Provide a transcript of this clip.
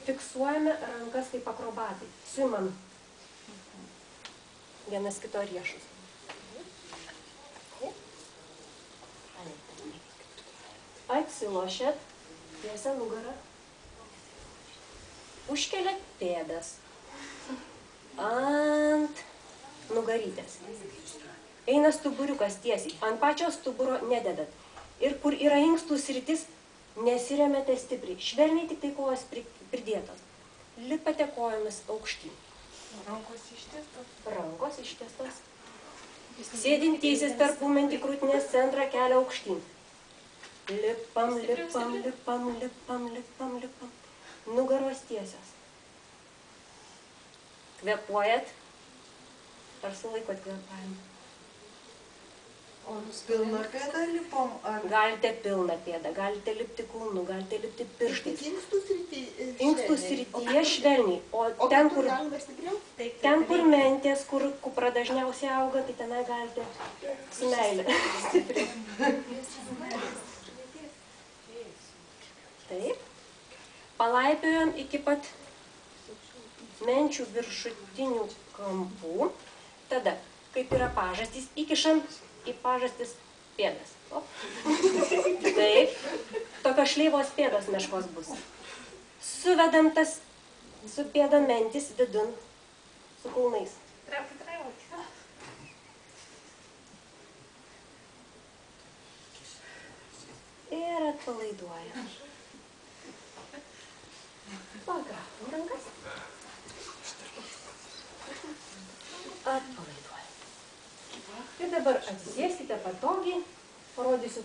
fiksuojame rankas kaip akrobatai. Suimam vienas kito riešus. Atsilošėt, tiesia nugarą. Užkeliat pėdas ant nugarytės. Eina stuburiukas tiesiai. Ant pačio stuburo nededat. Ir kur yra inkstų sritis, nesiremiate stipriai. Švelniai tik tai kojos pridėtos. Lipate kojomis aukštyn. Rankos ištiestos. Rankos ištiestos. Sėdintysis tarpumentį krūtinės centrą kelia aukštyn. Lipam, lipam, lipam, lipam, lipam, lipam. Nugaros tiesios. Kvėpuojat. Ar sulaikot kvėpavimą? O pilną pėdą lipom? Galite pilną pėdą, galite lipti kulnu, galite lipti pirštais. Inkstų srityje švelniai. O ten, kur mentės, kur kupra dažniausiai auga, tai tenai galite su meile stipriai. Taip. Palaipiojam iki pat menčių viršutinių kampų. Tada, kaip yra pažastys, įkišam į pažastis pėdas. Taip. Tokios šleivos pėdos meškos bus. Suvedam tas su pėda mentis vidun su kulnais. Ir atpalaiduojam. Pagraukim rankas. Atpalaiduojam. Ir dabar atsisėskite patogiai. Parodysiu